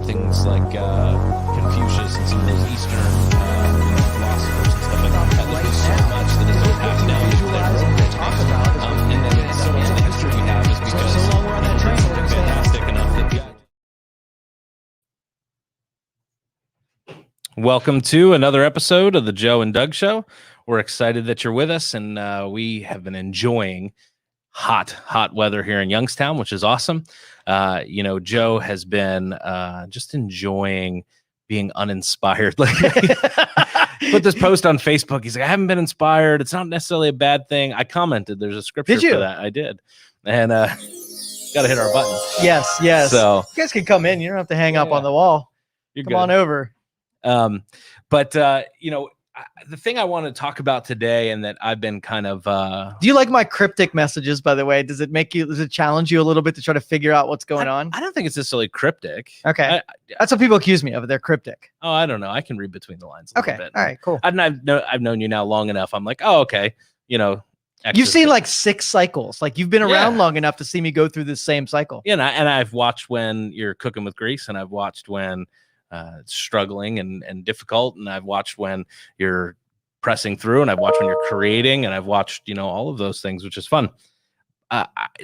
things like Confucius and some of those Eastern philosophers and stuff like that. There's been so much that has been passed down to and then so much of the history we have is because something fantastic enough that Welcome to another episode of the Joe and Doug Show. We're excited that you're with us, and we have been enjoying hot weather here in Youngstown, which is awesome. Joe has been just enjoying being uninspired. Like, put this post on Facebook. He's like, I haven't been inspired. It's not necessarily a bad thing. I commented. There's a scripture for that. I did. And got to hit our button. Yes. So you guys can come in. You don't have to hang up on the wall. Come on over. The thing I want to talk about today, and that I've been kind of do you like my cryptic messages, by the way? Does it challenge you a little bit to try to figure out what's going on? I don't think it's necessarily cryptic. Okay. That's what people accuse me of. They're cryptic. Oh, I don't know. I can read between the lines a little bit. All right, cool. I've known you now long enough. I'm like, oh, okay. You've seen like 6 cycles. Like, you've been around long enough to see me go through this same cycle. Yeah, and I've watched when you're cooking with grease, and I've watched when it's struggling and difficult, and I've watched when you're pressing through, and I've watched when you're creating, and I've watched all of those things, which is fun.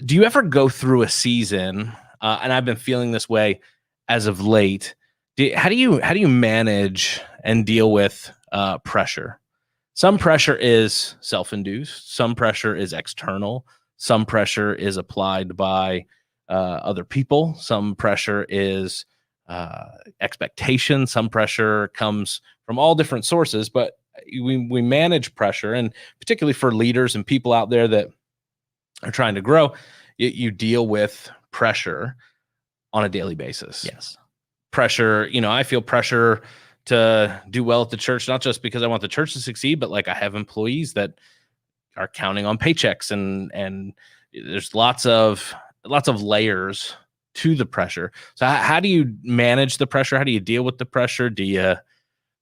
Do you ever go through a season, and I've been feeling this way as of late, how do you manage and deal with pressure? Some pressure is self-induced, some pressure is external, some pressure is applied by other people, some pressure is expectation, some pressure comes from all different sources, but we manage pressure, and particularly for leaders and people out there that are trying to grow, you deal with pressure on a daily basis. Yes. Pressure, I feel pressure to do well at the church, not just because I want the church to succeed, but like I have employees that are counting on paychecks, and there's lots of layers to the pressure. So how do you manage the pressure? How do you deal with the pressure? Do you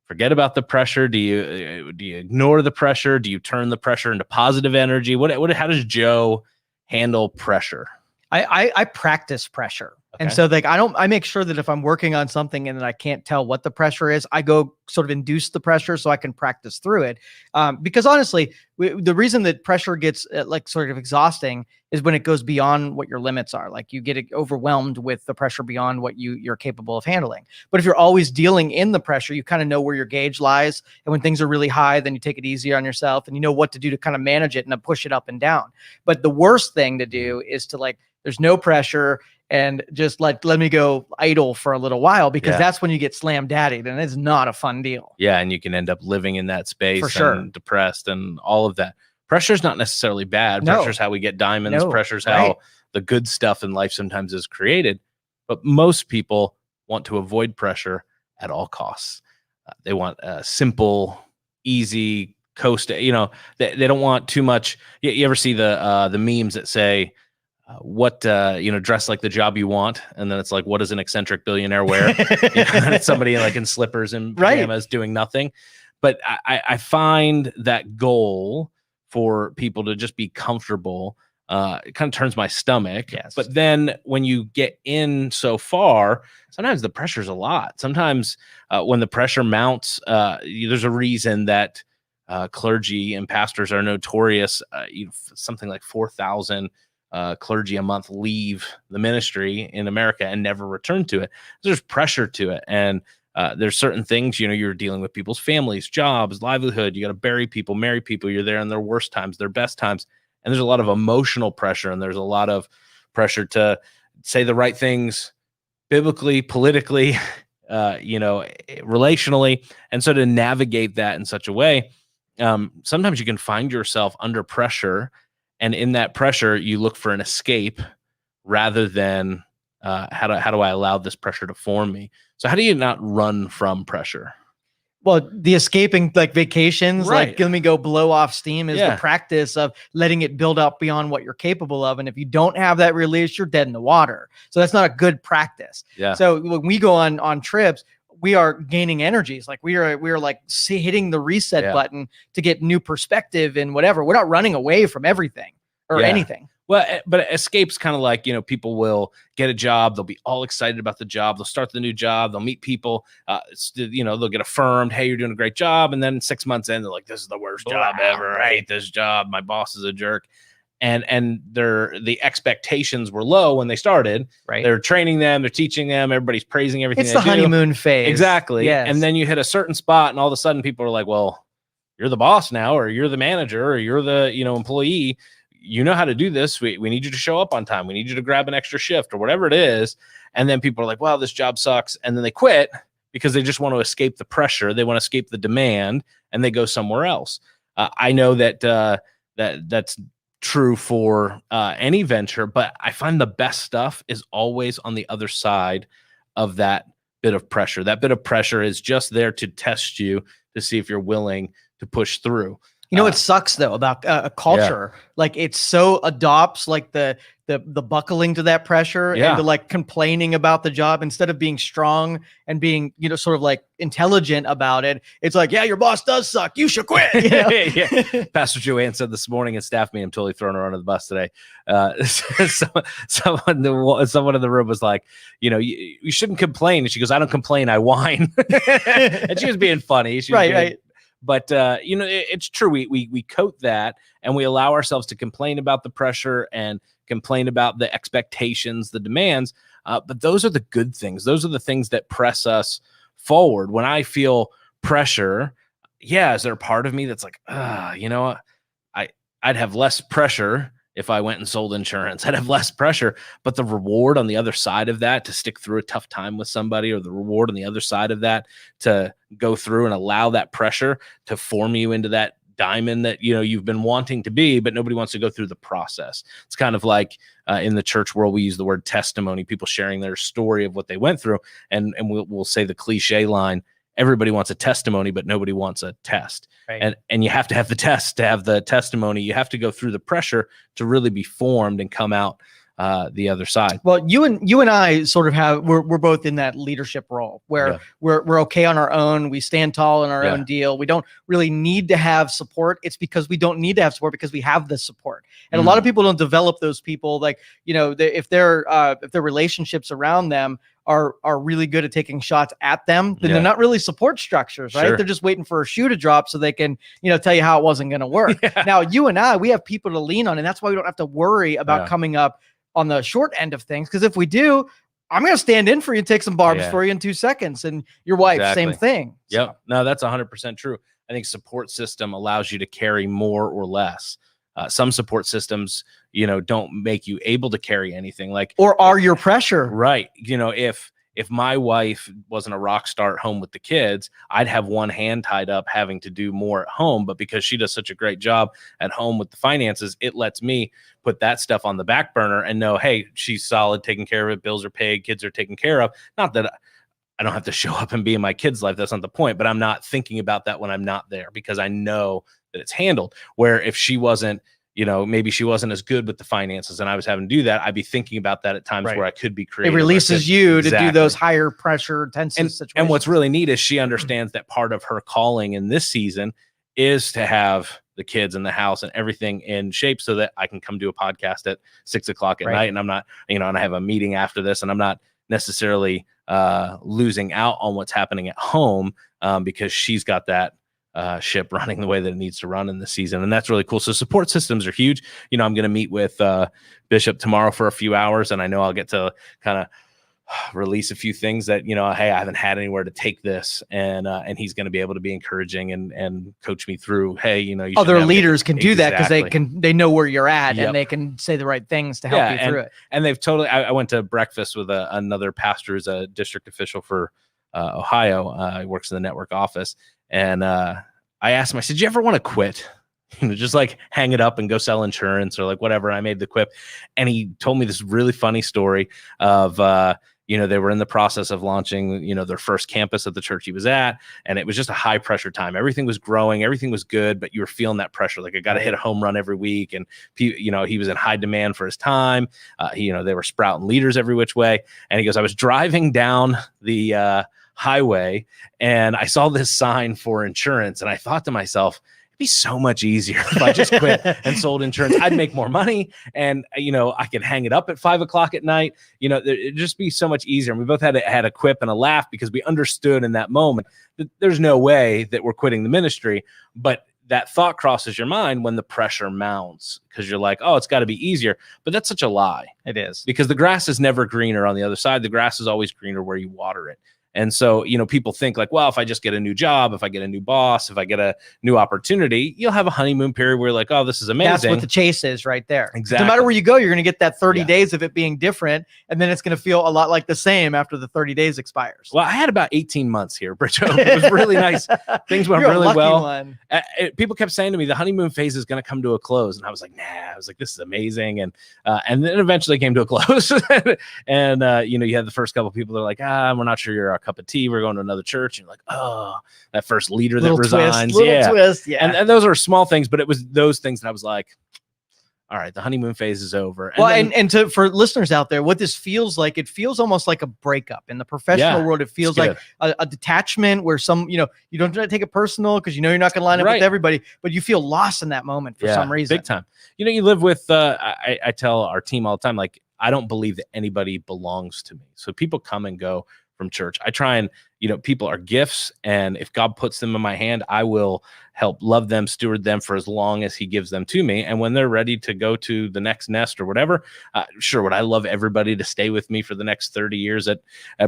forget about the pressure? Do you ignore the pressure? Do you turn the pressure into positive energy? How does Joe handle pressure? I practice pressure. Okay. And so I make sure that if I'm working on something and I can't tell what the pressure is, I go sort of induce the pressure so I can practice through it. Because honestly, the reason that pressure gets sort of exhausting is when it goes beyond what your limits are. Like, you get overwhelmed with the pressure beyond what you're capable of handling. But if you're always dealing in the pressure, you kind of know where your gauge lies. And when things are really high, then you take it easier on yourself, and you know what to do to kind of manage it and to push it up and down. But the worst thing to do is to there's no pressure, and just let me go idle for a little while, because that's when you get slam daddied, and it's not a fun deal. Yeah, and you can end up living in that space, for sure, and depressed and all of that. Pressure is not necessarily bad. No. Pressure is how we get diamonds. Pressure is how the good stuff in life sometimes is created. But most people want to avoid pressure at all costs. They want a simple, easy coast. They don't want too much. You ever see the memes that say, dress like the job you want, and then it's like, what does an eccentric billionaire wear? And it's somebody in slippers and pajamas doing nothing. But I find that goal for people to just be comfortable, it kind of turns my stomach. Yes. But then when you get in so far, sometimes the pressure's a lot. Sometimes when the pressure mounts, there's a reason that clergy and pastors are notorious. Something like 4,000 clergy a month leave the ministry in America and never return to it. There's pressure to it. And there's certain things, you're dealing with people's families, jobs, livelihood. You got to bury people, marry people. You're there in their worst times, their best times. And there's a lot of emotional pressure, and there's a lot of pressure to say the right things biblically, politically, relationally. And so to navigate that in such a way, sometimes you can find yourself under pressure. And in that pressure, you look for an escape rather than how do I allow this pressure to form me? So how do you not run from pressure? Well, the escaping vacations, let me go blow off steam, is the practice of letting it build up beyond what you're capable of. And if you don't have that release, you're dead in the water. So that's not a good practice. Yeah. So when we go on trips, we are gaining energies. We are hitting the reset button to get new perspective and whatever. We're not running away from everything or anything. Well, but escape's kind of like, people will get a job. They'll be all excited about the job. They'll start the new job. They'll meet people. They'll get affirmed. Hey, you're doing a great job. And then 6 months in, they're like, this is the worst job ever. I hate this job. My boss is a jerk. And the expectations were low when they started. Right. They're training them. They're teaching them. Everybody's praising everything. It's the honeymoon phase. Exactly. Yes. And then you hit a certain spot and all of a sudden people are like, well, you're the boss now, or you're the manager, or you're the, employee. You know how to do this. We need you to show up on time. We need you to grab an extra shift or whatever it is. And then people are like, well, this job sucks. And then they quit because they just want to escape the pressure. They want to escape the demand and they go somewhere else. I know that that's true for any venture, but I find the best stuff is always on the other side of that bit of pressure. That bit of pressure is just there to test you to see if you're willing to push through. What sucks though about a culture, like it so adopts like the buckling to that pressure and to like complaining about the job instead of being strong and being, sort of like intelligent about it. It's like, yeah, your boss does suck. You should quit. Pastor Joanne said this morning in staff meeting, I'm totally throwing her under the bus today. Someone in the room was like, you shouldn't complain. And she goes, I don't complain. I whine. And she was being funny. She was right. But, it's true. We coat that and we allow ourselves to complain about the pressure and complain about the expectations, the demands. But those are the good things. Those are the things that press us forward. When I feel pressure, is there a part of me that's like, I'd have less pressure if I went and sold insurance. I'd have less pressure, but the reward on the other side of that to stick through a tough time with somebody, or the reward on the other side of that to go through and allow that pressure to form you into that diamond that, you've been wanting to be, but nobody wants to go through the process. It's kind of like in the church world, we use the word testimony, people sharing their story of what they went through. And we'll say the cliche line, everybody wants a testimony, but nobody wants a test. Right. And you have to have the test to have the testimony. You have to go through the pressure to really be formed and come out the other side. Well, you and I sort of we're both in that leadership role where we're okay on our own. We stand tall in our own deal. We don't really need to have support. It's because we don't need to have support because we have the support. And a lot of people don't develop those people. Like, if their relationships around them are really good at taking shots at them, then they're not really support structures, right? Sure. They're just waiting for a shoe to drop so they can, tell you how it wasn't going to work. Now, you and I, we have people to lean on, and that's why we don't have to worry about coming up on the short end of things. Because if we do, I'm going to stand in for you and take some barbs for you in 2 seconds. And your wife, same thing. Yep. So. No, that's 100% true. I think support system allows you to carry more or less. Some support systems, don't make you able to carry anything, or are your pressure. Right. If my wife wasn't a rock star at home with the kids, I'd have one hand tied up having to do more at home. But because she does such a great job at home with the finances, it lets me put that stuff on the back burner and know, hey, she's solid, taking care of it. Bills are paid, kids are taken care of. Not that I don't have to show up and be in my kid's life. That's not the point. But I'm not thinking about that when I'm not there because I know that it's handled. Where if she wasn't, maybe she wasn't as good with the finances and I was having to do that, I'd be thinking about that at times where I could be creative. It releases you to do those higher pressure, tense situations. And what's really neat is she understands that part of her calling in this season is to have the kids in the house and everything in shape so that I can come do a podcast at 6 o'clock at night. And I'm not, and I have a meeting after this and I'm not necessarily losing out on what's happening at home because she's got that ship running the way that it needs to run in the season. And that's really cool. So support systems are huge. I'm going to meet with Bishop tomorrow for a few hours, and I know I'll get to kind of release a few things that, hey, I haven't had anywhere to take this. And he's going to be able to be encouraging and coach me through, hey, you other leaders can do that because they know where you're at and they can say the right things to help you through it. And they've totally, I went to breakfast with another pastor who's a district official for Ohio. He works in the network office. And I asked him, I said, you ever want to quit? Just like hang it up and go sell insurance or like whatever. I made the quip. And he told me this really funny story of, they were in the process of launching, their first campus at the church he was at. And it was just a high pressure time. Everything was growing. Everything was good, but you were feeling that pressure. Like I got to hit a home run every week. And, he was in high demand for his time. They were sprouting leaders every which way. And he goes, I was driving down the highway and I saw this sign for insurance. And I thought to myself, be so much easier if I just quit and sold insurance. I'd make more money, and I could hang it up at 5 o'clock at night. It'd just be so much easier. And we both had a quip and a laugh because we understood in that moment that there's no way that we're quitting the ministry. But that thought crosses your mind when the pressure mounts, because you're like, oh, it's got to be easier. But that's such a lie. It is, because the grass is never greener on the other side. The grass is always greener where you water it. And so, people think like, well, if I just get a new job, if I get a new boss, if I get a new opportunity, you'll have a honeymoon period where you're like, oh, this is amazing. That's what the chase is right there. Exactly. No matter where you go, you're going to get that 30 days of it being different. And then it's going to feel a lot like the same after the 30 days expires. Well, I had about 18 months here, Bridget. It was really nice. Things went really well. People kept saying to me, the honeymoon phase is going to come to a close. And I was like, nah, this is amazing. And then eventually came to a close. And, you had the first couple of people that are like, we're not sure you're our cup of tea. We're going to another church. And you're like, oh, that first leader that resigns. Little twist. Yeah. And those are small things, but it was those things that I was like, all right, the honeymoon phase is over. For listeners out there, what this feels like, it feels almost like a breakup in the professional world. It feels like a detachment where you don't take it personal because you're not going to line up with everybody, but you feel lost in that moment for some reason. Big time. You live with, I tell our team all the time, like, I don't believe that anybody belongs to me. So people come and go from church. I try and, people are gifts, and if God puts them in my hand, I will help love them, steward them for as long as he gives them to me. And when they're ready to go to the next nest or whatever, sure, would I love everybody to stay with me for the next 30 years at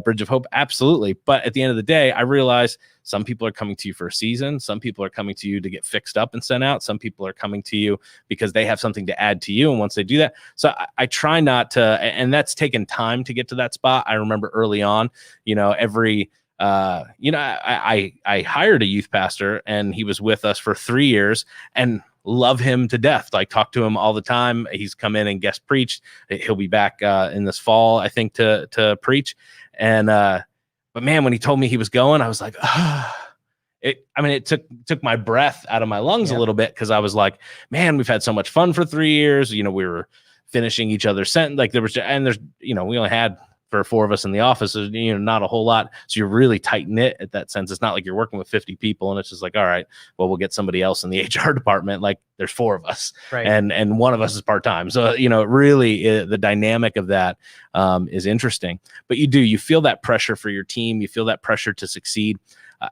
Bridge of Hope? Absolutely. But at the end of the day, I realize some people are coming to you for a season. Some people are coming to you to get fixed up and sent out. Some people are coming to you because they have something to add to you. And once they do that, so I try not to, and that's taken time to get to that spot. I remember early on, I hired a youth pastor, and he was with us for 3 years, and love him to death. Like, talk to him all the time. He's come in and guest preached. He'll be back in this fall, I think, to preach. And but man, when he told me he was going, I was like, it took my breath out of my lungs a little bit, because I was like, man, we've had so much fun for 3 years. We were finishing each other's sentence. Like, we only had, for 4 of us in the office, not a whole lot. So you're really tight knit at that sense. It's not like you're working with 50 people and it's just like, all right, well, we'll get somebody else in the HR department. Like, there's 4 of us, and one of us is part-time. So, really the dynamic of that is interesting, but you feel that pressure for your team. You feel that pressure to succeed.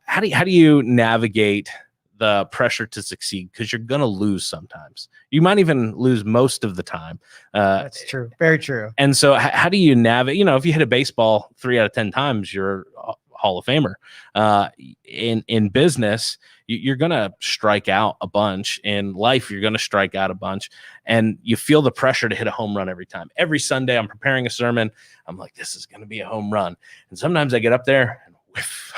How do you navigate the pressure to succeed? Because you're going to lose sometimes. You might even lose most of the time. That's true. Very true. And so how do you navigate? If you hit a baseball 3 out of 10 times, you're a Hall of Famer. In business, you're going to strike out a bunch. In life, you're going to strike out a bunch. And you feel the pressure to hit a home run every time. Every Sunday, I'm preparing a sermon. I'm like, this is going to be a home run. And sometimes I get up there and whiff.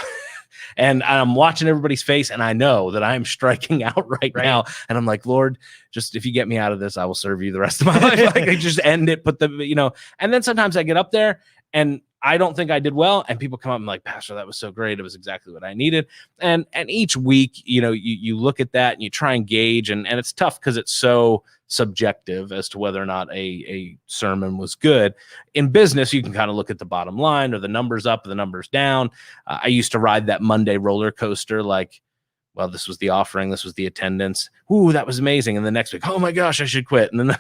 And I'm watching everybody's face, and I know that I'm striking out right now. And I'm like, Lord, just if you get me out of this, I will serve you the rest of my life. Like, I just end it, and then sometimes I get up there and I don't think I did well. And people come up and like, Pastor, that was so great. It was exactly what I needed. And each week, you look at that and you try and gauge, and it's tough because it's so subjective as to whether or not a sermon was good. In business, you can kind of look at the bottom line, or the numbers up or the numbers down. I used to ride that Monday roller coaster, like, well, this was the offering, this was the attendance. Ooh, that was amazing. And the next week, oh my gosh, I should quit. And then,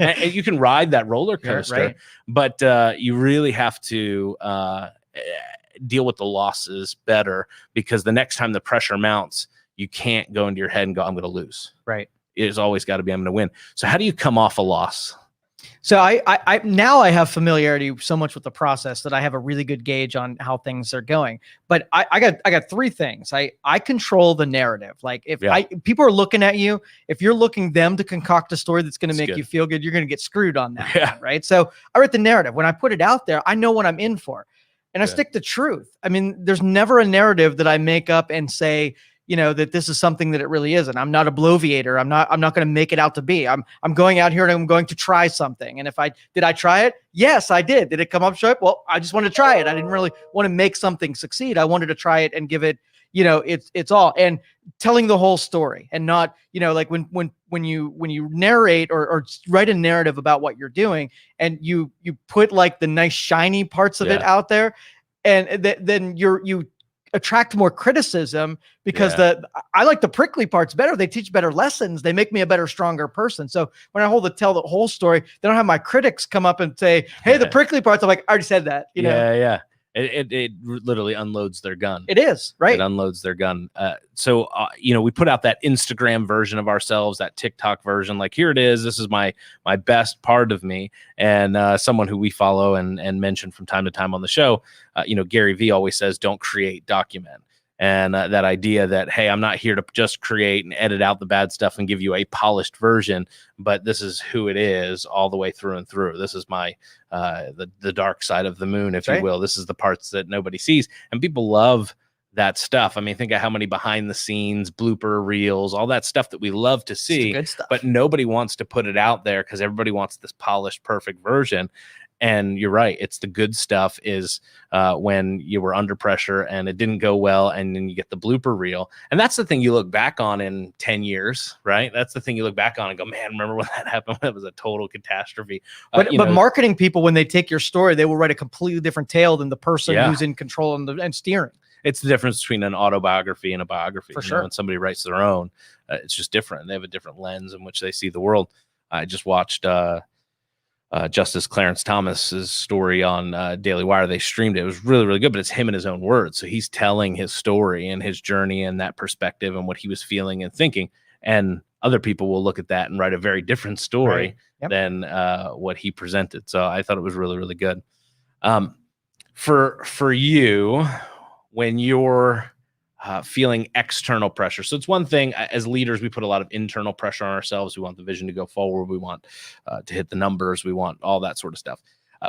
and you can ride that roller coaster, but you really have to deal with the losses better, because the next time the pressure mounts, you can't go into your head and go, I'm going to lose. Right. It's always got to be, I'm going to win. So how do you come off a loss? So I now I have familiarity so much with the process that I have a really good gauge on how things are going. But I got 3 things. I control the narrative. Like, if people are looking at you, if you're looking them to concoct a story that's going to make you feel good, you're going to get screwed on that. One, right. So I write the narrative. When I put it out there, I know what I'm in for, and I stick to truth. I mean, there's never a narrative that I make up and say, that this is something that it really isn't. I'm not a bloviator. I'm not going to make it out to be. I'm going out here and I'm going to try something. And did I try it? Yes, I did. Did it come up short? Well, I just wanted to try it. I didn't really want to make something succeed. I wanted to try it and give it, it's all, and telling the whole story, and not, like when you narrate or write a narrative about what you're doing, and you put like the nice shiny parts of it out there, and then you attract more criticism because I like the prickly parts better. They teach better lessons. They make me a better, stronger person. So when I tell the whole story, they don't have my critics come up and say, hey, the prickly parts. I'm like, I already said that. You know? Yeah. It literally unloads their gun. It is, right? It unloads their gun. So we put out that Instagram version of ourselves, that TikTok version. Like, here it is. This is my best part of me. And someone who we follow and mention from time to time on the show, Gary Vee always says, don't create, document. And that idea that, hey, I'm not here to just create and edit out the bad stuff and give you a polished version, but this is who it is all the way through and through. This is my the dark side of the moon, if you will. This is the parts that nobody sees, and people love that stuff. I mean, think of how many behind the scenes blooper reels, all that stuff that we love to see, good stuff. But nobody wants to put it out there because everybody wants this polished, perfect version. And you're right. It's the good stuff is when you were under pressure and it didn't go well, and then you get the blooper reel. And that's the thing you look back on in 10 years, right? That's the thing you look back on and go, man, remember when that happened? That was a total catastrophe. But marketing people, when they take your story, they will write a completely different tale than the person who's in control and steering. It's the difference between an autobiography and a biography. For sure. When somebody writes their own, it's just different. They have a different lens in which they see the world. I just watched Justice Clarence Thomas's story on Daily Wire. They streamed it. It was really, really good, but it's him in his own words. So he's telling his story and his journey and that perspective and what he was feeling and thinking. And other people will look at that and write a very different story than what he presented. So I thought it was really, really good. For you, when you're feeling external pressure. So it's one thing as leaders, we put a lot of internal pressure on ourselves. We want the vision to go forward. We want to hit the numbers. We want all that sort of stuff.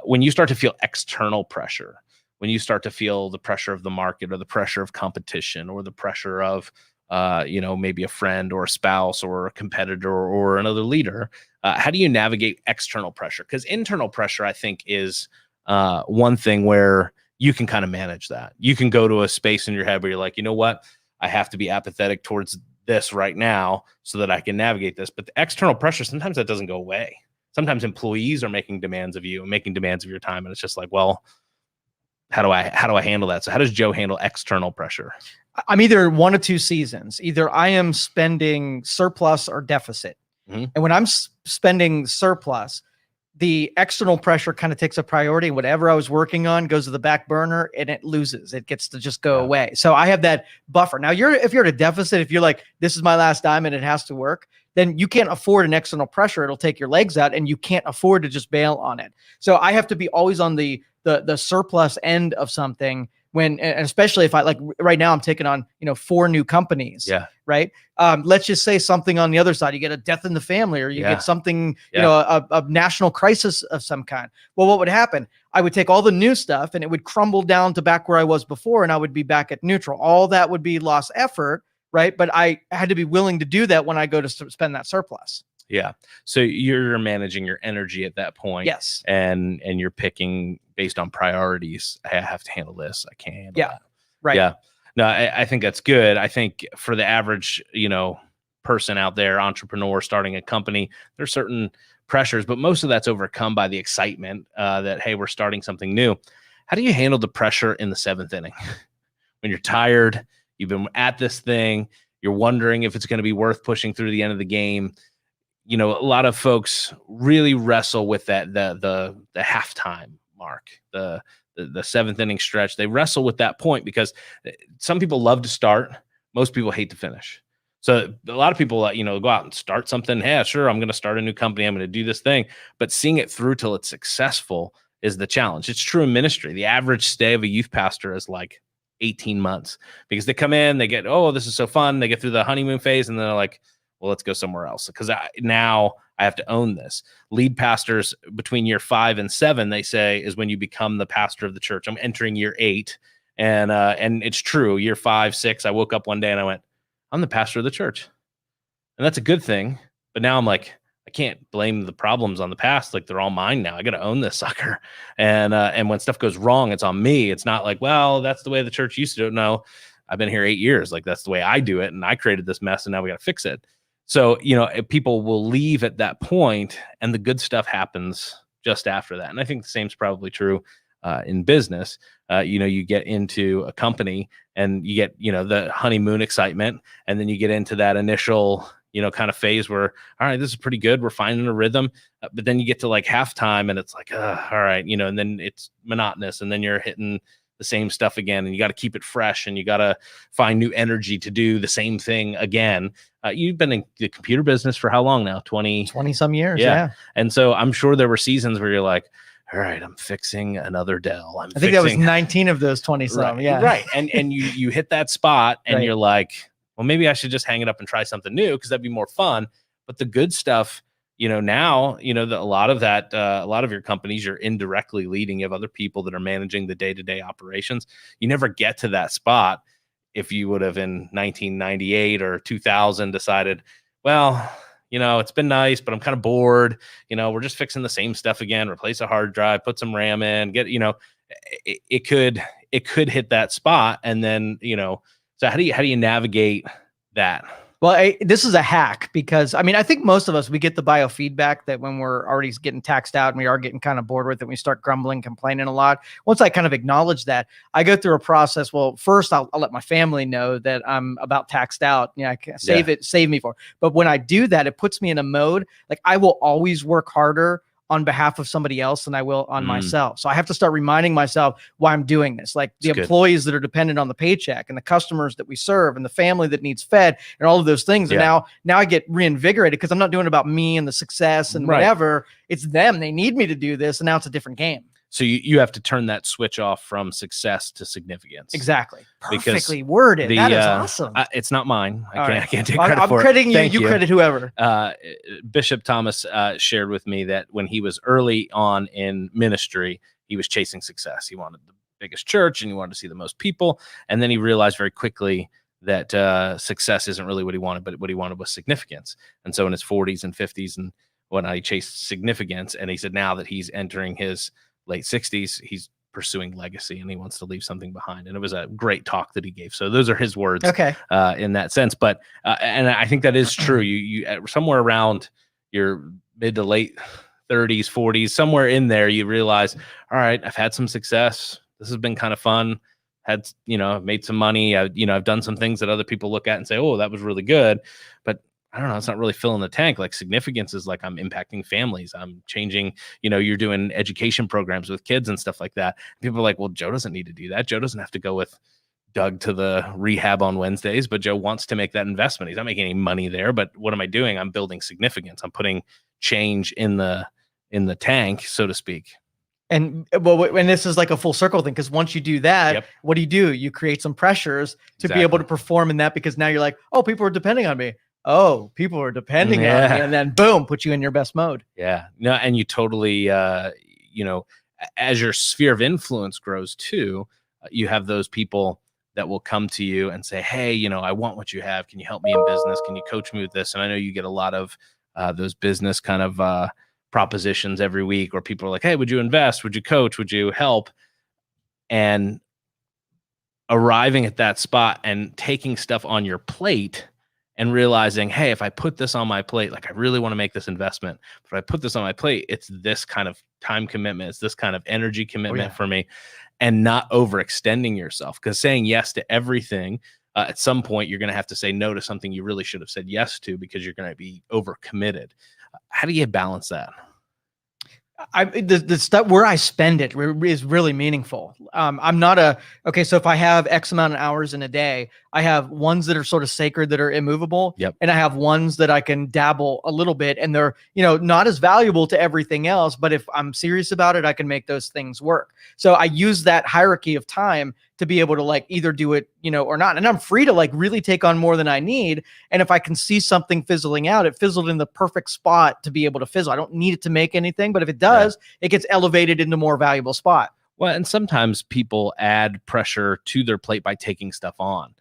When you start to feel external pressure, when you start to feel the pressure of the market or the pressure of competition or the pressure of, maybe a friend or a spouse or a competitor or another leader, how do you navigate external pressure? Because internal pressure, I think, is one thing where you can kind of manage that. You can go to a space in your head where you're like, you know what? I have to be apathetic towards this right now so that I can navigate this. But the external pressure, sometimes that doesn't go away. Sometimes employees are making demands of you and making demands of your time. And it's just like, well, how do I handle that? So how does Joe handle external pressure? I'm either one of two seasons. Either I am spending surplus or deficit. Mm-hmm. And when I'm spending surplus, the external pressure kind of takes a priority, and whatever I was working on goes to the back burner and it loses. It gets to just go away. So I have that buffer. Now if you're at a deficit, if you're like, this is my last dime and it has to work, then you can't afford an external pressure. It'll take your legs out and you can't afford to just bail on it. So I have to be always on the surplus end of something and especially if I like right now, I'm taking on, 4 new companies. Yeah. Right. Let's just say something on the other side, you get a death in the family or you get something, a national crisis of some kind. Well, what would happen? I would take all the new stuff and it would crumble down to back where I was before. And I would be back at neutral. All that would be lost effort. Right. But I had to be willing to do that when I go to spend that surplus. Yeah. So you're managing your energy at that point. Yes. And you're picking based on priorities. I have to handle this. I can't handle that. Right. Yeah. No, I think that's good. I think for the average, person out there, entrepreneur starting a company, there's certain pressures, but most of that's overcome by the excitement that, hey, we're starting something new. How do you handle the pressure in the 7th inning? When you're tired, you've been at this thing, you're wondering if it's going to be worth pushing through the end of the game. A lot of folks really wrestle with that, the halftime mark, the 7th inning stretch. They wrestle with that point because some people love to start. Most people hate to finish. So a lot of people, go out and start something. Yeah, sure. I'm going to start a new company. I'm going to do this thing, but seeing it through till it's successful is the challenge. It's true in ministry. The average stay of a youth pastor is like 18 months because they come in, they get, oh, this is so fun. They get through the honeymoon phase and they're like, well, let's go somewhere else because now I have to own this. Lead pastors between year 5 and 7, they say, is when you become the pastor of the church. I'm entering year 8, and it's true. Year 5, 6, I woke up one day and I went, I'm the pastor of the church, and that's a good thing. But now I'm like, I can't blame the problems on the past. Like they're all mine now. I got to own this sucker. And when stuff goes wrong, it's on me. It's not like, well, that's the way the church used to do it. No, I've been here 8 years. Like that's the way I do it, and I created this mess, and now we got to fix it. So, people will leave at that point and the good stuff happens just after that. And I think the same is probably true in business. You get into a company and you get, the honeymoon excitement, and then you get into that initial, kind of phase where, all right, this is pretty good. We're finding a rhythm. But then you get to like halftime and it's like, all right, and then it's monotonous, and then you're hitting the same stuff again, and you got to keep it fresh, and you got to find new energy to do the same thing again. You've been in the computer business for how long now? 20 some years. Yeah. And so I'm sure there were seasons where you're like, all right, I'm fixing another Dell. I think that was 19 of those 20 some. Right, Yeah. Right. And you hit that spot and Right. You're like, well, maybe I should just hang it up and try something new, because that'd be more fun. But the good stuff, now, a lot of that, a lot of your companies, you're indirectly leading. You have other people that are managing the day-to-day operations. You never get to that spot if you would have in 1998 or 2000 decided, well, it's been nice, but I'm kind of bored. We're just fixing the same stuff again, replace a hard drive, put some RAM in, it could hit that spot. And then, so how do you navigate that? Well, this is a hack, because I think most of us, we get the biofeedback that when we're already getting taxed out and we are getting kind of bored with it, we start grumbling, complaining a lot. Once I kind of acknowledge that, I go through a process. Well, first I'll let my family know that I'm about taxed out. I can't save me for it. But when I do that, it puts me in a mode, like I will always work harder on behalf of somebody else than I will on myself. So I have to start reminding myself why I'm doing this. Like the employees that are dependent on the paycheck, and the customers that we serve, and the family that needs fed, and all of those things. And now I get reinvigorated, because I'm not doing it about me and the success and whatever. It's them. They need me to do this. And now it's a different game. So you have to turn that switch off from success to significance. Exactly. Perfectly worded. That is awesome. It's not mine. I can't take credit for it. I'm crediting you. You credit whoever. Bishop Thomas shared with me that when he was early on in ministry, he was chasing success. He wanted the biggest church and he wanted to see the most people. And then he realized very quickly that success isn't really what he wanted, but what he wanted was significance. And so in his 40s and 50s and whatnot, he chased significance. And he said now that he's entering his late 60s, he's pursuing legacy and he wants to leave something behind. And it was a great talk that he gave. So those are his words in that sense. But and I think that is true. You somewhere around your mid to late 30s, 40s, somewhere in there, you realize, all right, I've had some success. This has been kind of fun. I've made some money. I've done some things that other people look at and say, oh, that was really good. But I don't know, it's not really filling the tank. Like significance is like I'm impacting families. I'm changing, you're doing education programs with kids and stuff like that. People are like, well, Joe doesn't need to do that. Joe doesn't have to go with Doug to the rehab on Wednesdays, but Joe wants to make that investment. He's not making any money there, but what am I doing? I'm building significance. I'm putting change in the tank, so to speak. And this is like a full circle thing, because once you do that, what do? You create some pressures to be able to perform in that, because now you're like, oh, people are depending on me. Oh, people are depending on me, and then boom, put you in your best mode. Yeah, no, and you totally, as your sphere of influence grows too, you have those people that will come to you and say, hey, I want what you have. Can you help me in business? Can you coach me with this? And I know you get a lot of those business kind of propositions every week, where people are like, hey, would you invest? Would you coach? Would you help? And arriving at that spot and taking stuff on your plate and realizing, hey, if I put this on my plate, like I really want to make this investment, but if I put this on my plate, it's this kind of time commitment, it's this kind of energy commitment for me, and not overextending yourself. Because saying yes to everything, at some point, you're going to have to say no to something you really should have said yes to, because you're going to be overcommitted. How do you balance that? The stuff where I spend it is really meaningful. I'm not so if I have X amount of hours in a day, I have ones that are sort of sacred, that are immovable. And I have ones that I can dabble a little bit, and they're, not as valuable to everything else. But if I'm serious about it, I can make those things work. So I use that hierarchy of time to be able to like either do it, or not. And I'm free to like really take on more than I need. And if I can see something fizzling out, it fizzled in the perfect spot to be able to fizzle. I don't need it to make anything, but if it does, it gets elevated into a more valuable spot. Well, and sometimes people add pressure to their plate by taking stuff on.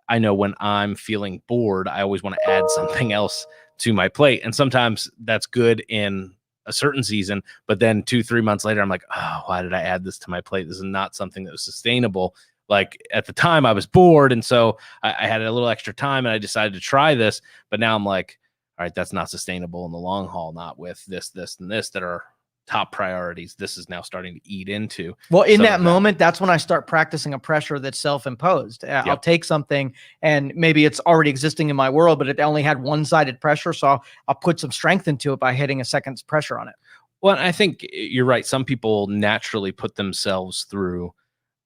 I know when I'm feeling bored, I always want to add something else to my plate. And sometimes that's good in a certain season, but then 2-3 months later, I'm like, oh, why did I add this to my plate? This is not something that was sustainable. Like at the time I was bored. And so I had a little extra time and I decided to try this, but now I'm like, all right, that's not sustainable in the long haul, not with this, and this that are top priorities, this is now starting to eat into. Well, in some that of moment, that's when I start practicing a pressure that's self-imposed. I'll Yep. take something and maybe it's already existing in my world, but it only had one-sided pressure. So I'll put some strength into it by hitting a second pressure on it. Well, I think you're right. Some people naturally put themselves through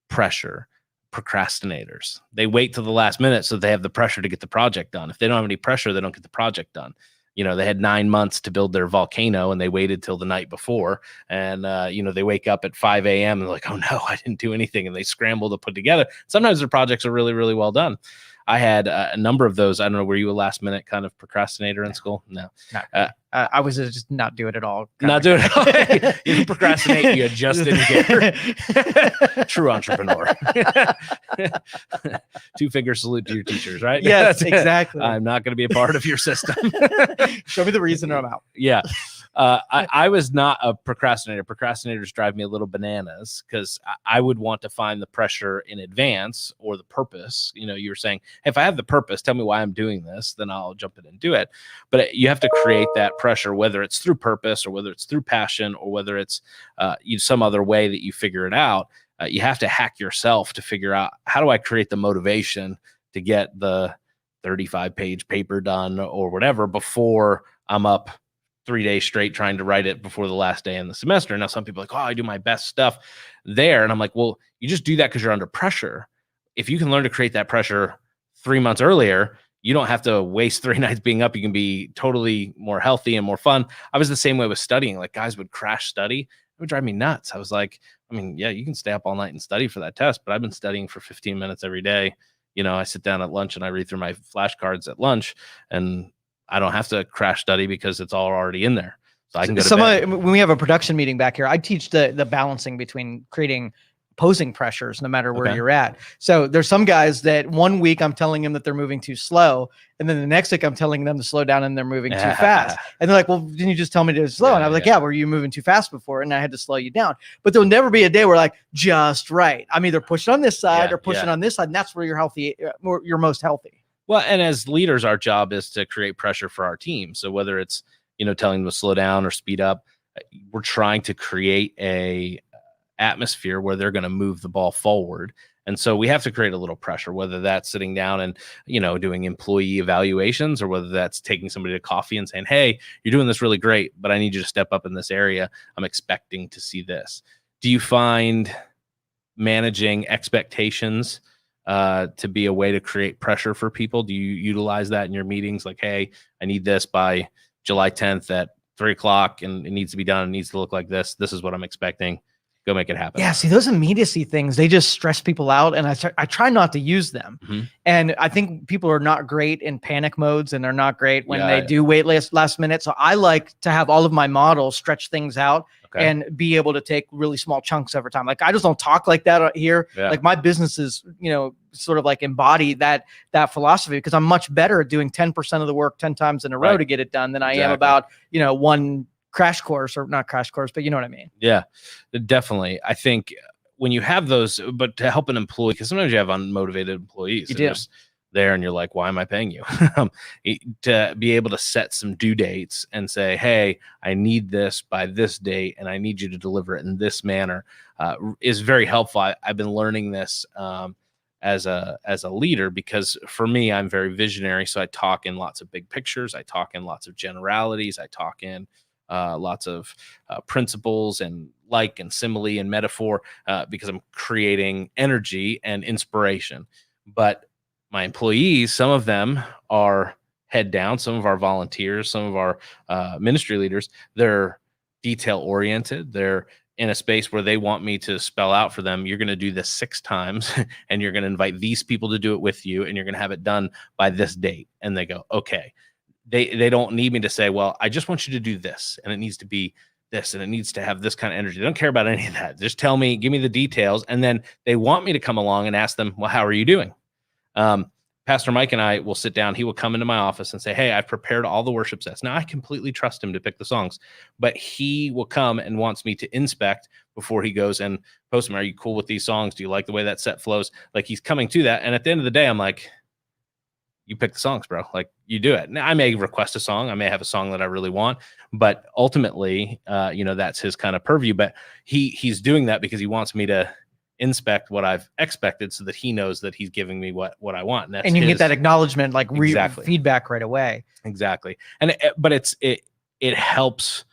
pressure. Procrastinators, they wait till the last minute so they have the pressure to get the project done. If they don't have any pressure, they don't get the project done. They had 9 months to build their volcano and they waited till the night before, and they wake up at 5 a.m. and like, oh no, I didn't do anything, and they scramble to put together. Sometimes their projects are really, really well done. I had a number of those. I don't know, were you a last minute kind of procrastinator in school? No. I was just not doing it all. Not doing it all. You didn't procrastinate, you just didn't care. True entrepreneur. 2-finger salute to your teachers, right? Yes, exactly. I'm not going to be a part of your system. Show me the reason I'm out. Yeah. I was not a procrastinator. Procrastinators drive me a little bananas because I would want to find the pressure in advance or the purpose. You were saying, hey, if I have the purpose, tell me why I'm doing this, then I'll jump in and do it. But you have to create that pressure, whether it's through purpose or whether it's through passion or whether it's some other way that you figure it out. You have to hack yourself to figure out, how do I create the motivation to get the 35-page paper done or whatever before I'm up 3 days straight trying to write it before the last day in the semester. Now, some people are like, oh, I do my best stuff there. And I'm like, well, you just do that because you're under pressure. If you can learn to create that pressure 3 months earlier, you don't have to waste 3 nights being up. You can be totally more healthy and more fun. I was the same way with studying. Like, guys would crash study. It would drive me nuts. I was like, yeah, you can stay up all night and study for that test, but I've been studying for 15 minutes every day. I sit down at lunch and I read through my flashcards at lunch, and I don't have to crash study because it's all already in there. So I can go to bed. When we have a production meeting back here, I teach the balancing between creating opposing pressures no matter where you're at. So there's some guys that 1 week I'm telling them that they're moving too slow, and then the next week I'm telling them to slow down and they're moving too fast. And they're like, well, didn't you just tell me to slow? And I was like, yeah, were you moving too fast before? And I had to slow you down. But there'll never be a day where like, just right. I'm either pushing on this side or pushing on this side. And that's where you're healthy, you're most healthy. Well, and as leaders, our job is to create pressure for our team. So whether it's, telling them to slow down or speed up, we're trying to create a atmosphere where they're going to move the ball forward. And so we have to create a little pressure, whether that's sitting down and, doing employee evaluations, or whether that's taking somebody to coffee and saying, hey, you're doing this really great, but I need you to step up in this area. I'm expecting to see this. Do you find managing expectations to be a way to create pressure for people? Do you utilize that in your meetings? Like, hey, I need this by July 10th at 3:00 and it needs to be done. It needs to look like this. This is what I'm expecting. Go make it happen. Yeah. See, those immediacy things, they just stress people out. And I try not to use them. Mm-hmm. And I think people are not great in panic modes, and they're not great when they do wait last minute. So I like to have all of my models stretch things out and be able to take really small chunks over time. Like, I just don't talk like that here. Yeah. Like, my business is, sort of like embody that philosophy, because I'm much better at doing 10% of the work 10 times in a row to get it done than I am about, one crash course, or not crash course, but you know what I mean? Yeah, definitely. I think when you have those, but to help an employee, because sometimes you have unmotivated employees. You do. There and you're like, why am I paying you? To be able to set some due dates and say, hey, I need this by this date and I need you to deliver it in this manner is very helpful. I've been learning this as a leader, because for me, I'm very visionary. So I talk in lots of big pictures. I talk in lots of generalities. I talk in lots of principles and like and simile and metaphor because I'm creating energy and inspiration. But my employees, some of them are head down. Some of our volunteers, some of our ministry leaders, they're detail oriented. They're in a space where they want me to spell out for them, you're going to do this 6 times and you're going to invite these people to do it with you, and you're going to have it done by this date. And they go, okay. They don't need me to say, well, I just want you to do this, and it needs to be this, and it needs to have this kind of energy. They don't care about any of that. Just tell me, give me the details. And then they want me to come along and ask them, well, how are you doing? Pastor Mike and I will sit down. He will come into my office and say, hey, I've prepared all the worship sets. Now, I completely trust him to pick the songs, but he will come and wants me to inspect before he goes and post them. Are you cool with these songs? Do you like the way that set flows? Like, he's coming to that. And at the end of the day, I'm like, you pick the songs, bro. Like, you do it. Now, I may request a song. I may have a song that I really want, but ultimately, that's his kind of purview. But he's doing that because he wants me to inspect what I've expected, so that he knows that he's giving me what I want. And, you can get that acknowledgement, like exactly. feedback right away. Exactly. But it helps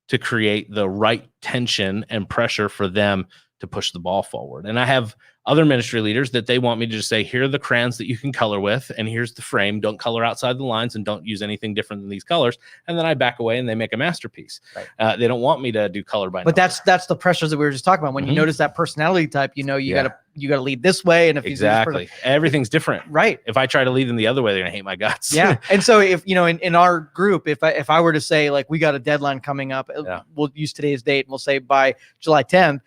to create the right tension and pressure for them to push the ball forward. And I have other ministry leaders that they want me to just say, here are the crayons that you can color with, and here's the frame. Don't color outside the lines, and don't use anything different than these colors. And then I back away and they make a masterpiece. Right. They don't want me to do color by but number. That's the pressures that we were just talking about. When you notice that personality type, you gotta lead this way. And if exactly, everything's different. Right. If I try to lead them the other way, they're gonna hate my guts. Yeah. And so if in our group, if I were to say, like, we got a deadline coming up, we'll use today's date and we'll say by July 10th,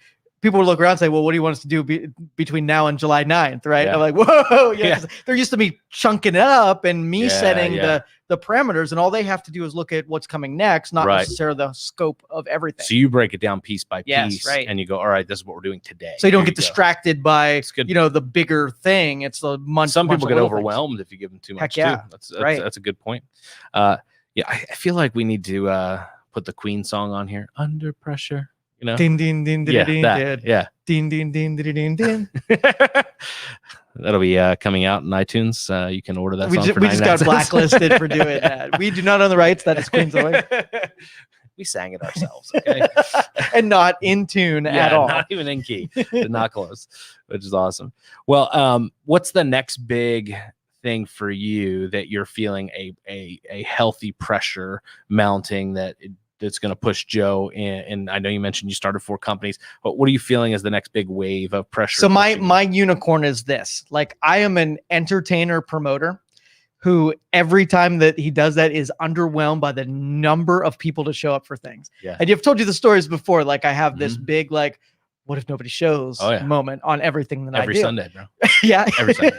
people would look around and say, well, what do you want us to do between now and July 9th? Right. Yeah. I'm like, whoa. Yeah. They're used to me chunking it up and me setting the parameters, and all they have to do is look at what's coming next, not necessarily the scope of everything. So you break it down piece by piece, and you go, all right, this is what we're doing today. So you don't get distracted by, the bigger thing. It's the month. Some people get overwhelmed if you give them too much. Heck yeah. Too. That's a good point. I feel like we need to put the Queen song on here, Under Pressure. Din din din din din din. Yeah. Din din din din din din. That'll be coming out in iTunes. You can order that song for 99 cents. We just got blacklisted for doing that. We do not own the rights. That is Queen's song. We sang it ourselves, okay? And not in tune at all. Not even in key. Not close, which is awesome. Well, what's the next big thing for you that you're feeling a healthy pressure mounting that's going to push Joe in? And I know you mentioned you started 4 companies, but what are you feeling as the next big wave of pressure? So my unicorn is this. Like, I am an entertainer promoter who every time that he does that is underwhelmed by the number of people to show up for things. Yeah. And I've told you the stories before. Like, I have this big, like, what if nobody shows moment on everything that I do. Every Sunday, bro. Yeah. Every Sunday.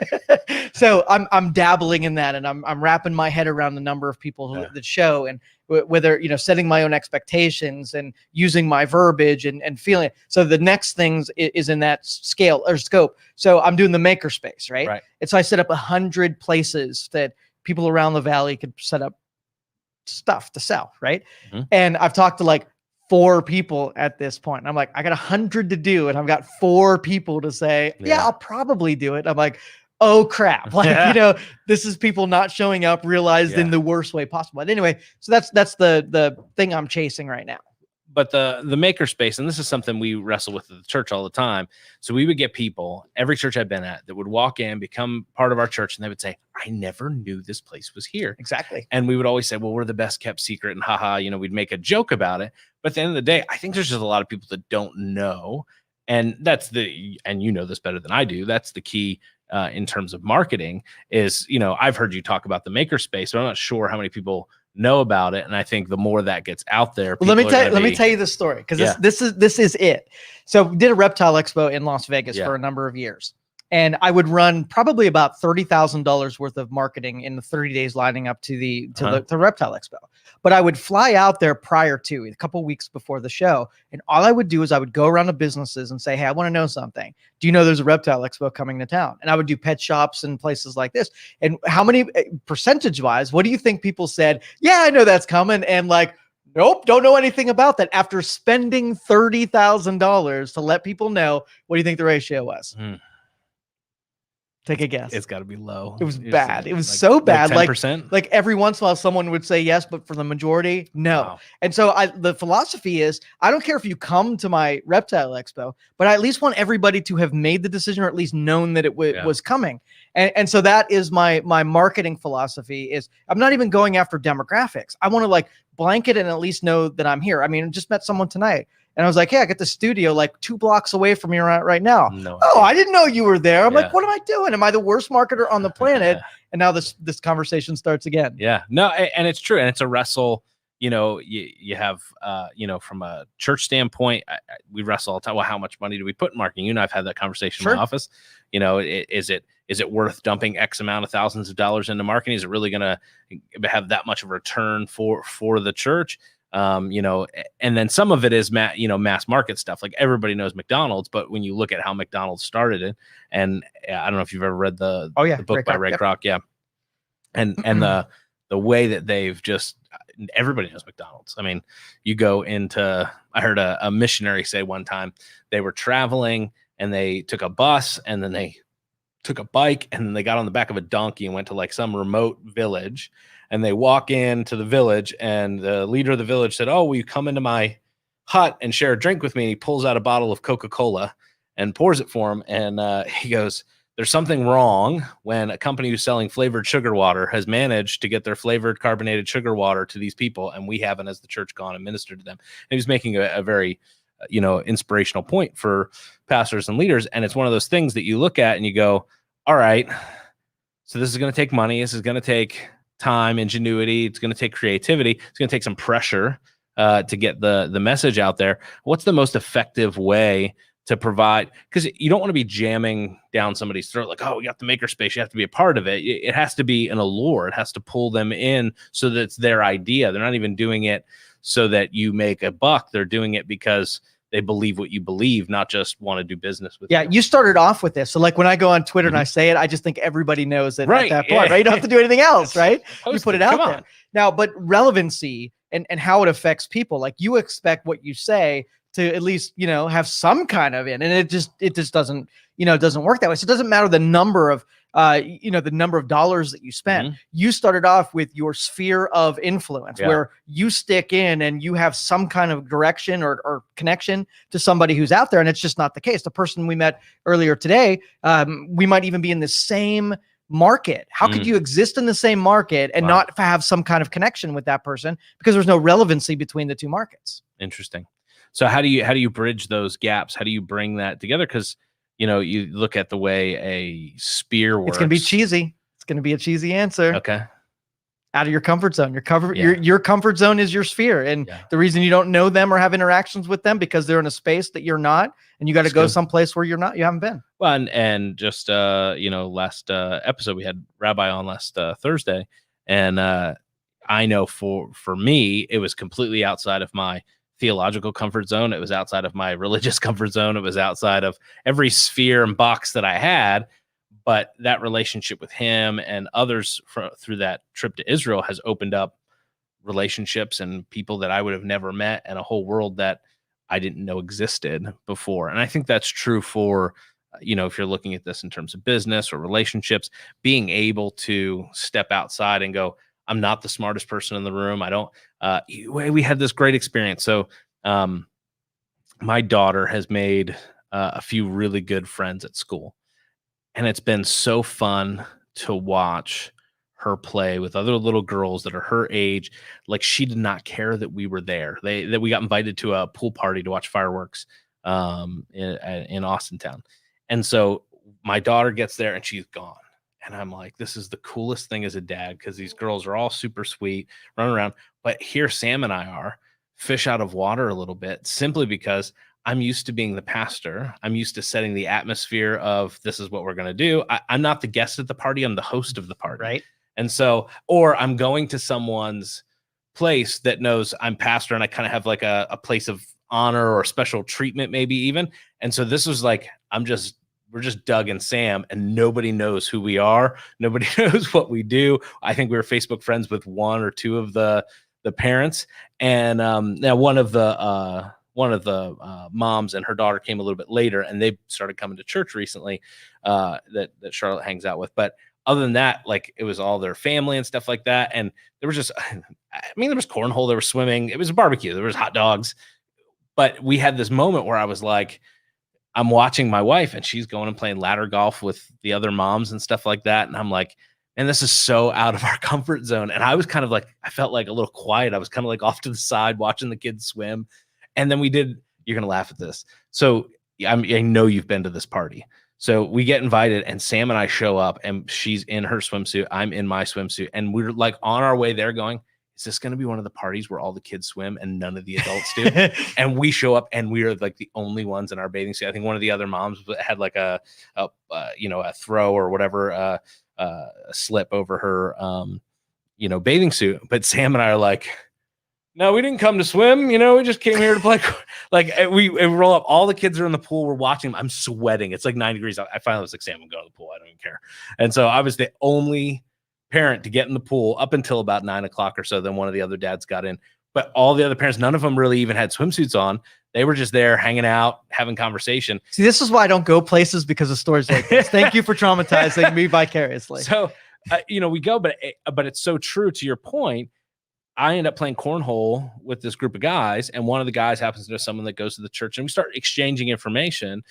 So I'm dabbling in that, and I'm wrapping my head around the number of people that show, and whether, setting my own expectations and using my verbiage and feeling it. So the next things is in that scale or scope. So I'm doing the makerspace, right? And so I set up 100 places that people around the valley could set up stuff to sell, right? And I've talked to like 4 people at this point. And I'm like, I got 100 to do, and I've got 4 people to say, yeah, I'll probably do it. I'm like, oh crap. Like, this is people not showing up, realized in the worst way possible. But anyway, so that's the thing I'm chasing right now. But the makerspace, and this is something we wrestle with at the church all the time. So we would get people, every church I've been at, that would walk in, become part of our church, and they would say, I never knew this place was here. Exactly. And we would always say, well, we're the best kept secret, and haha, we'd make a joke about it. But at the end of the day, I think there's just a lot of people that don't know. And that's and you know this better than I do, that's the key in terms of marketing is, I've heard you talk about the makerspace, but I'm not sure how many people know about it. And I think the more that gets out there, well, let me tell you the story, because this is it. So we did a reptile expo in Las Vegas for a number of years. And I would run probably about $30,000 worth of marketing in the 30 days lining up to the Reptile Expo. But I would fly out there prior to, a couple weeks before the show. And all I would do is I would go around to businesses and say, hey, I want to know something. Do you know there's a Reptile Expo coming to town? And I would do pet shops and places like this. And how many percentage wise, what do you think people said? Yeah, I know that's coming. And like, nope, don't know anything about that. After spending $30,000 to let people know, what do you think the ratio was? Take a guess. It's got to be low. It was bad. It was like, so bad. Like 10%? Like every once in a while, someone would say yes, but for the majority, no. Wow. And so the philosophy is, I don't care if you come to my Reptile Expo, but I at least want everybody to have made the decision, or at least known that it was coming. And so that is my marketing philosophy is, I'm not even going after demographics. I want to like blanket and at least know that I'm here. I mean, I just met someone tonight. And I was like, hey, I got the studio like 2 blocks away from here right now. No, I didn't know you were there. I'm like, what am I doing? Am I the worst marketer on the planet? And now this conversation starts again. Yeah, no, and it's true. And it's a wrestle. You have, from a church standpoint, we wrestle all the time. Well, how much money do we put in marketing? You and I've had that conversation in my office. Is it worth dumping X amount of thousands of dollars into marketing? Is it really going to have that much of a return for the church? And then some of it is mass market stuff. Like everybody knows McDonald's, but when you look at how McDonald's started it, and I don't know if you've ever read the book by Ray Kroc. Yeah. and the way that they've just, everybody knows McDonald's. I mean, you go into, I heard a missionary say one time they were traveling and they took a bus and then they took a bike and then they got on the back of a donkey and went to like some remote village, and they walk into the village and the leader of the village said, "Oh, will you come into my hut and share a drink with me?" And he pulls out a bottle of Coca-Cola and pours it for him. And he goes, "There's something wrong when a company who's selling flavored sugar water has managed to get their flavored carbonated sugar water to these people, and we haven't, as the church, gone and ministered to them." And he was making a very, inspirational point for pastors and leaders. And it's one of those things that you look at and you go, all right, so this is going to take money. This is going to take time, ingenuity. It's going to take creativity. It's going to take some pressure to get the message out there. What's the most effective way to provide? Because you don't want to be jamming down somebody's throat like, "Oh, we got the makerspace, you have to be a part of it." It has to be an allure. It has to pull them in so that it's their idea. They're not even doing it so that you make a buck. They're doing it because they believe what you believe, not just want to do business with you. You started off with this. So like when I go on Twitter and I say it, I just think everybody knows it at that point, right? You don't have to do anything else, right? You put it out there. Now, but relevancy and how it affects people, like you expect what you say to at least, have some kind of in, and it just doesn't, doesn't work that way. So it doesn't matter the number of, the number of dollars that you spend. You started off with your sphere of influence where you stick in and you have some kind of direction or connection to somebody who's out there. And it's just not the case. The person we met earlier today, we might even be in the same market. How could you exist in the same market and not have some kind of connection with that person? Because there's no relevancy between the two markets. Interesting. So how do you bridge those gaps? How do you bring that together? Because you look at the way a spear works. It's going to be cheesy. It's going to be a cheesy answer. Okay. Out of your comfort zone. Your comfort zone is your sphere. And the reason you don't know them or have interactions with them because they're in a space that you're not, and you got to go someplace where you haven't been. Well, and just last episode we had Rabbi on last Thursday, and I know for me it was completely outside of my theological comfort zone. It was outside of my religious comfort zone. It was outside of every sphere and box that I had. But that relationship with him and others through that trip to Israel has opened up relationships and people that I would have never met, and a whole world that I didn't know existed before. And I think that's true for, if you're looking at this in terms of business or relationships, being able to step outside and go, I'm not the smartest person in the room. I don't, we had this great experience. So my daughter has made a few really good friends at school, and it's been so fun to watch her play with other little girls that are her age. Like, she did not care that we were there. That we got invited to a pool party to watch fireworks in Austintown. And so my daughter gets there and she's gone. And I'm like, this is the coolest thing as a dad, because these girls are all super sweet, running around. But here Sam and I are, fish out of water a little bit, simply because I'm used to being the pastor. I'm used to setting the atmosphere of this is what we're going to do. I'm not the guest at the party. I'm the host of the party. Right. And so, or I'm going to someone's place that knows I'm pastor, and I kind of have like a place of honor or special treatment, maybe even. And so this was like, we're just Doug and Sam, and nobody knows who we are. Nobody knows what we do. I think we were Facebook friends with one or two of the parents. And now one of the moms and her daughter came a little bit later, and they started coming to church recently that Charlotte hangs out with. But other than that, like, it was all their family and stuff like that. And there was just, there was cornhole, there was swimming, it was a barbecue, there was hot dogs. But we had this moment where I was like, I'm watching my wife and she's going and playing ladder golf with the other moms and stuff like that. And I'm like, man, this is so out of our comfort zone. And I was kind of like, I felt like a little quiet. I was kind of like off to the side watching the kids swim. And then you're going to laugh at this. So I know you've been to this party. So we get invited, and Sam and I show up, and she's in her swimsuit. I'm in my swimsuit. And we're like on our way there going, is this going to be one of the parties where all the kids swim and none of the adults do? And we show up, and we are like the only ones in our bathing suit. I think one of the other moms had like a throw or whatever, a slip over her, bathing suit. But Sam and I are like, no, we didn't come to swim. We just came here to play. Like, we roll up. All the kids are in the pool. We're watching them. I'm sweating. It's like 9 degrees. I finally was like, Sam, I'm going to the pool. I don't even care. And so I was the only parent to get in the pool up until about 9 o'clock or so. Then one of the other dads got in, but all the other parents, none of them really even had swimsuits on. They were just there hanging out, having conversation. See, this is why I don't go places, because of stories like this. Thank you for traumatizing me vicariously. So, we go, but it's so true to your point. I end up playing cornhole with this group of guys, and one of the guys happens to know someone that goes to the church, and we start exchanging information,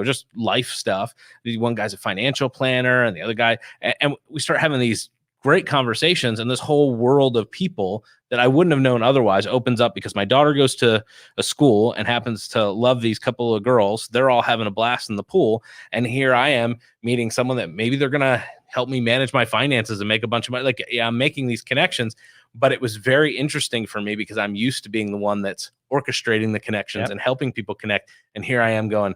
just life stuff. The one guy's a financial planner, and the other guy, and we start having these great conversations, and this whole world of people that I wouldn't have known otherwise opens up, because my daughter goes to a school and happens to love these couple of girls. They're all having a blast in the pool, and here I am meeting someone that maybe they're gonna help me manage my finances and make a bunch of money. Like, yeah, I'm making these connections. But it was very interesting for me, because I'm used to being the one that's orchestrating the connections and helping people connect. And here I am going,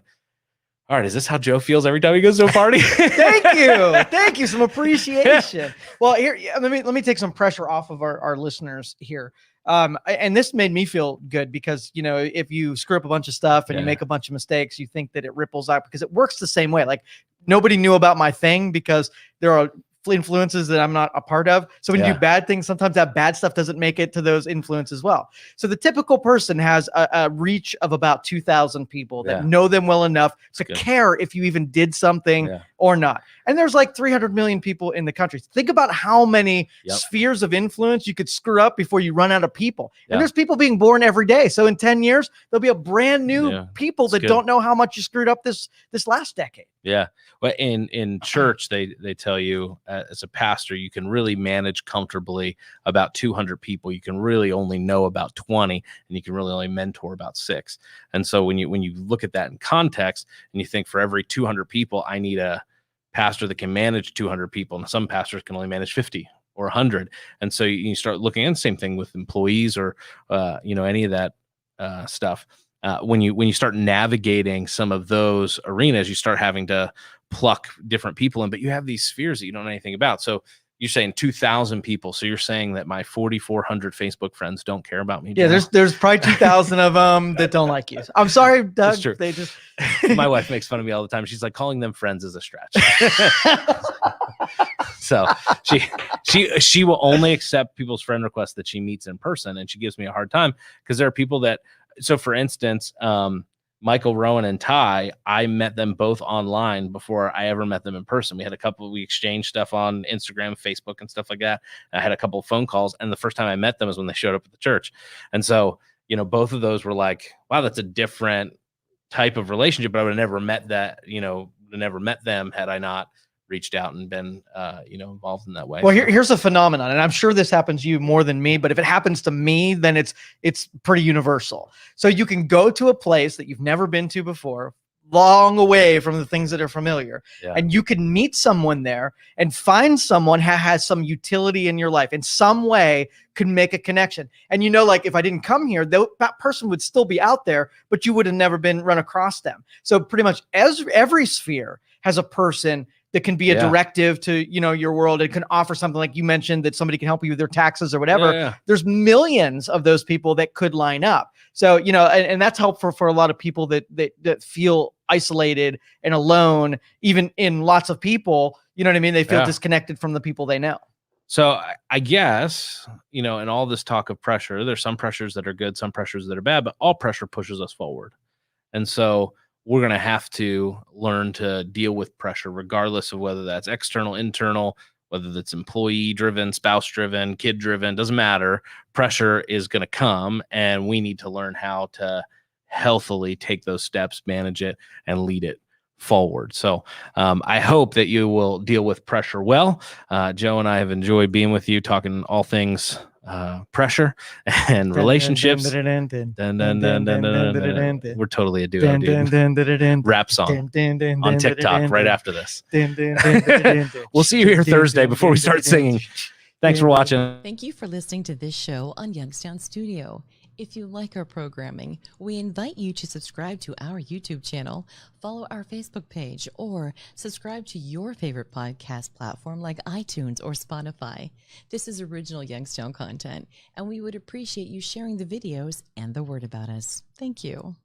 all right, is this how Joe feels every time he goes to a party? Thank you. Some appreciation. Well, here, let me take some pressure off of our listeners here. And this made me feel good, because, if you screw up a bunch of stuff and you make a bunch of mistakes, you think that it ripples out, because it works the same way. Like, nobody knew about my thing, because there are influences that I'm not a part of. So when you do bad things, sometimes that bad stuff doesn't make it to those influences as well. So the typical person has a reach of about 2,000 people that know them well enough to care if you even did something or not. And there's like 300 million people in the country. Think about how many spheres of influence you could screw up before you run out of people. And there's people being born every day. So in 10 years, there'll be a brand new people that don't know how much you screwed up this last decade. Yeah. Well, in church, they tell you, as a pastor, you can really manage comfortably about 200 people. You can really only know about 20, and you can really only mentor about 6. And so when you look at that in context, and you think, for every 200 people, I need a pastor that can manage 200 people, and some pastors can only manage 50 or 100. And so you start looking at the same thing with employees, or any of that stuff. When you start navigating some of those arenas, you start having to pluck different people in, but you have these spheres that you don't know anything about. So you're saying 2,000 people. So you're saying that my 4,400 Facebook friends don't care about me. Yeah, there's probably 2,000 of them that don't like you. I'm sorry, Doug. That's true. They just My wife makes fun of me all the time. She's like, calling them friends is a stretch. So she will only accept people's friend requests that she meets in person, and she gives me a hard time, because there are people that. So, for instance, Michael, Rowan, and Ty, I met them both online before I ever met them in person. We exchanged stuff on Instagram, Facebook, and stuff like that. I had a couple of phone calls, and the first time I met them was when they showed up at the church. And so, both of those were like, wow, that's a different type of relationship, but I would have never met them had I not reached out and been, involved in that way. Well, here's a phenomenon, and I'm sure this happens to you more than me, but if it happens to me, then it's pretty universal. So you can go to a place that you've never been to before, long away from the things that are familiar, and you can meet someone there and find someone who has some utility in your life in some way, could make a connection. And like, if I didn't come here, that person would still be out there, but you would have never run across them. So pretty much every sphere has a person that can be a directive to, your world. It can offer something, like you mentioned, that somebody can help you with their taxes or whatever. There's millions of those people that could line up. So, and that's helpful for a lot of people that feel isolated and alone, even in lots of people. You know what I mean? They feel disconnected from the people they know. So I guess, in all this talk of pressure, there's some pressures that are good, some pressures that are bad, but all pressure pushes us forward. And so we're going to have to learn to deal with pressure, regardless of whether that's external, internal, whether that's employee driven, spouse driven, kid driven, doesn't matter. Pressure is going to come, and we need to learn how to healthily take those steps, manage it, and lead it forward. So I hope that you will deal with pressure well. Joe and I have enjoyed being with you, talking all things pressure and relationships. We're totally a duo, dude. Rap song on TikTok right after this. We'll see you here Thursday before we start singing. Thanks for watching. Thank you for listening to this show on Youngstown Studio. If you like our programming, we invite you to subscribe to our YouTube channel, follow our Facebook page, or subscribe to your favorite podcast platform like iTunes or Spotify. This is original Youngstown content, and we would appreciate you sharing the videos and the word about us. Thank you.